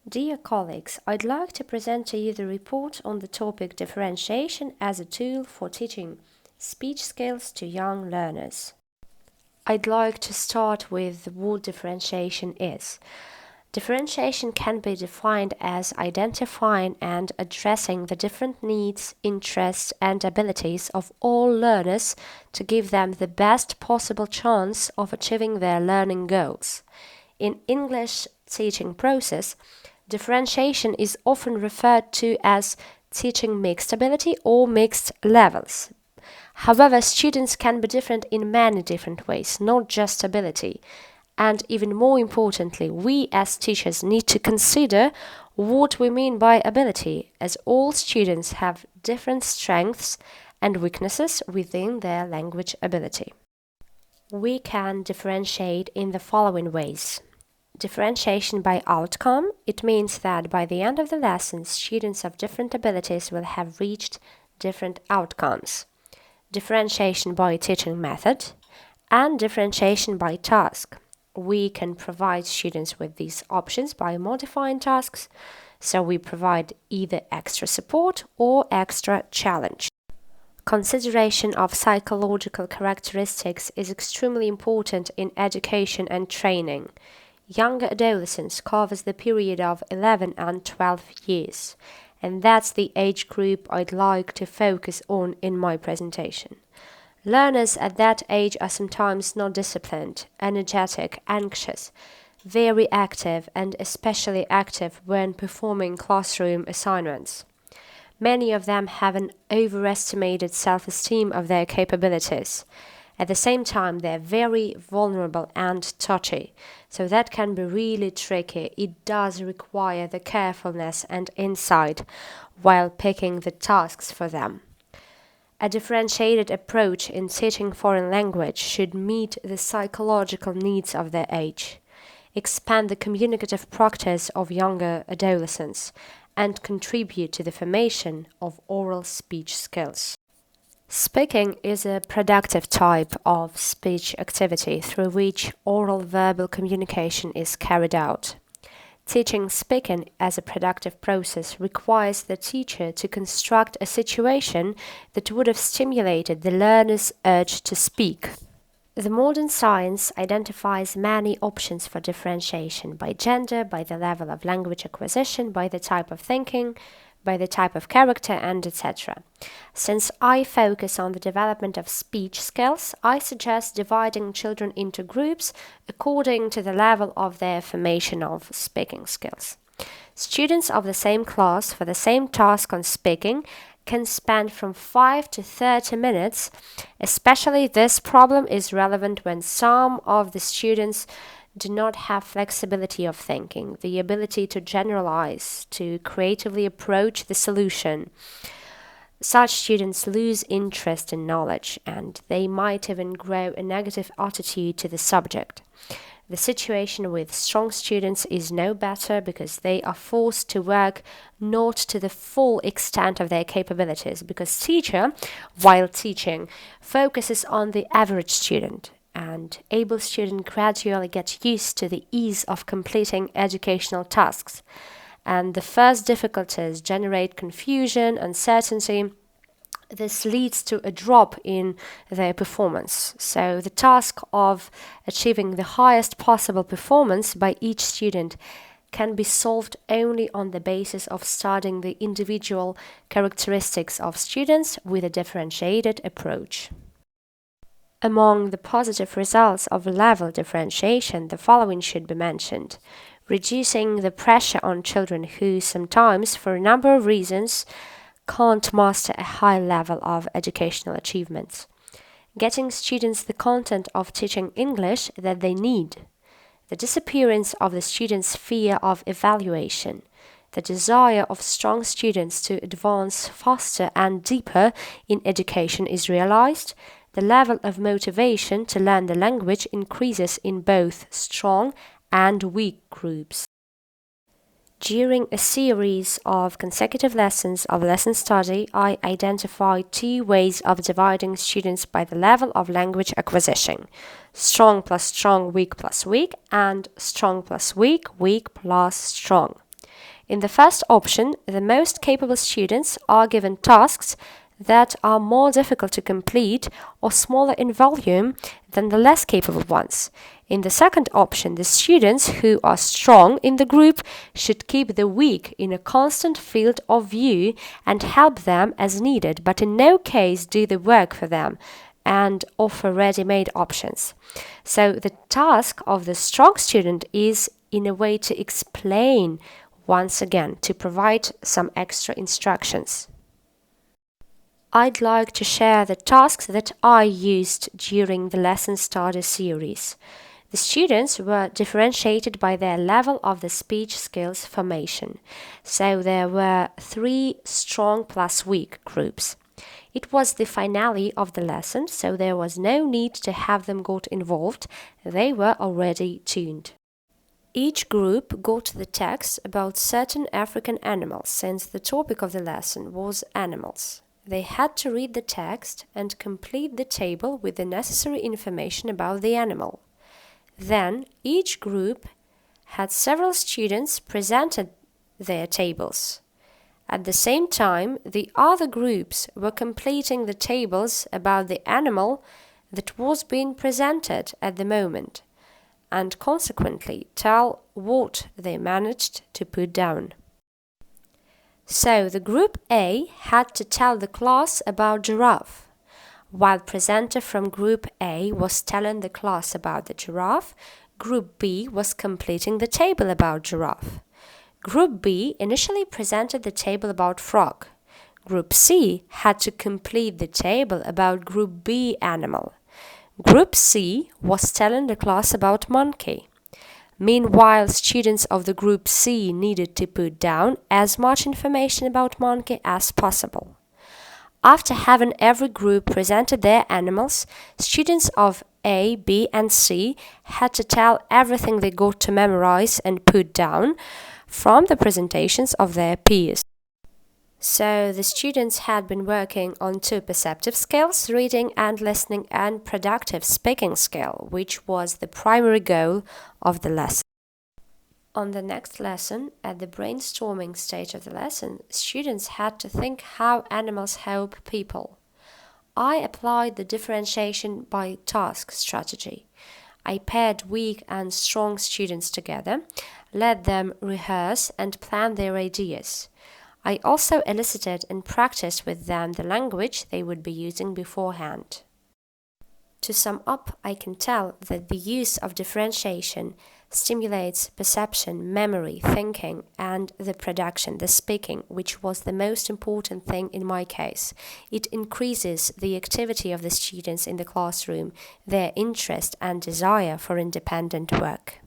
Dear colleagues, I'd like to present to you the report on the topic differentiation as a tool for teaching speech skills to young learners. I'd like to start with what differentiation is. Differentiation can be defined as identifying and addressing the different needs, interests, and abilities of all learners to give them the best possible chance of achieving their learning goals. In English teaching process, differentiation is often referred to as teaching mixed ability or mixed levels. However, students can be different in many different ways, not just ability. And even more importantly, we as teachers need to consider what we mean by ability, as all students have different strengths and weaknesses within their language ability. We can differentiate in the following ways. Differentiation by outcome. It means that by the end of the lesson, students of different abilities will have reached different outcomes. Differentiation by teaching method and differentiation by task. We can provide students with these options by modifying tasks, so we provide either extra support or extra challenge. Consideration of psychological characteristics is extremely important in education and training. Younger adolescence covers the period of 11 and 12 years, and that's the age group I'd like to focus on in my presentation. Learners at that age are sometimes not disciplined, energetic, anxious, very active, and especially active when performing classroom assignments. Many of them have an overestimated self-esteem of their capabilities. At the same time, they're very vulnerable and touchy, so that can be really tricky. It does require the carefulness and insight while picking the tasks for them. A differentiated approach in teaching foreign language should meet the psychological needs of their age, expand the communicative practice of younger adolescents, and contribute to the formation of oral speech skills. Speaking is a productive type of speech activity through which oral verbal communication is carried out. Teaching speaking as a productive process requires the teacher to construct a situation that would have stimulated the learner's urge to speak. The modern science identifies many options for differentiation by gender, by the level of language acquisition, by the type of thinking, by the type of character, and etc. Since I focus on the development of speech skills, I suggest dividing children into groups according to the level of their formation of speaking skills. Students of the same class for the same task on speaking can spend from 5 to 30 minutes. Especially this problem is relevant when some of the students do not have flexibility of thinking, the ability to generalize, to creatively approach the solution. Such students lose interest in knowledge, and they might even grow a negative attitude to the subject. The situation with strong students is no better because they are forced to work not to the full extent of their capabilities, because teacher, while teaching, focuses on the average student, and able student gradually get used to the ease of completing educational tasks. And the first difficulties generate confusion, uncertainty. This leads to a drop in their performance. So the task of achieving the highest possible performance by each student can be solved only on the basis of studying the individual characteristics of students with a differentiated approach. Among the positive results of level differentiation, the following should be mentioned. Reducing the pressure on children who sometimes, for a number of reasons, can't master a high level of educational achievements. Getting students the content of teaching English that they need. The disappearance of the students' fear of evaluation. The desire of strong students to advance faster and deeper in education is realized. The level of motivation to learn the language increases in both strong and weak groups. During a series of consecutive lessons of lesson study, I identified 2 ways of dividing students by the level of language acquisition: strong plus strong, weak plus weak, and strong plus weak, weak plus strong. In the first option, the most capable students are given tasks that are more difficult to complete or smaller in volume than the less capable ones. In the second option, the students who are strong in the group should keep the weak in a constant field of view and help them as needed, but in no case do the work for them and offer ready-made options. So the task of the strong student is, in a way, to explain once again, to provide some extra instructions. I'd like to share the tasks that I used during the lesson starter series. The students were differentiated by their level of the speech skills formation. So there were 3 strong plus weak groups. It was the finale of the lesson, so there was no need to have them got involved. They were already tuned. Each group got the text about certain African animals, since the topic of the lesson was animals. They had to read the text and complete the table with the necessary information about the animal. Then, each group had several students presented their tables. At the same time, the other groups were completing the tables about the animal that was being presented at the moment, and consequently tell what they managed to put down. So the group A had to tell the class about giraffe. While presenter from group A was telling the class about the giraffe, group B was completing the table about giraffe. Group B initially presented the table about frog. Group C had to complete the table about group B animal. Group C was telling the class about monkey. Meanwhile, students of the group C needed to put down as much information about monkey as possible. After having every group presented their animals, students of A, B, and C had to tell everything they got to memorize and put down from the presentations of their peers. So the students had been working on 2 perceptive skills, reading and listening, and productive speaking skill, which was the primary goal of the lesson. On the next lesson, at the brainstorming stage of the lesson, students had to think how animals help people. I applied the differentiation by task strategy. I paired weak and strong students together, let them rehearse and plan their ideas. I also elicited and practiced with them the language they would be using beforehand. To sum up, I can tell that the use of differentiation stimulates perception, memory, thinking, and the production, the speaking, which was the most important thing in my case. It increases the activity of the students in the classroom, their interest and desire for independent work.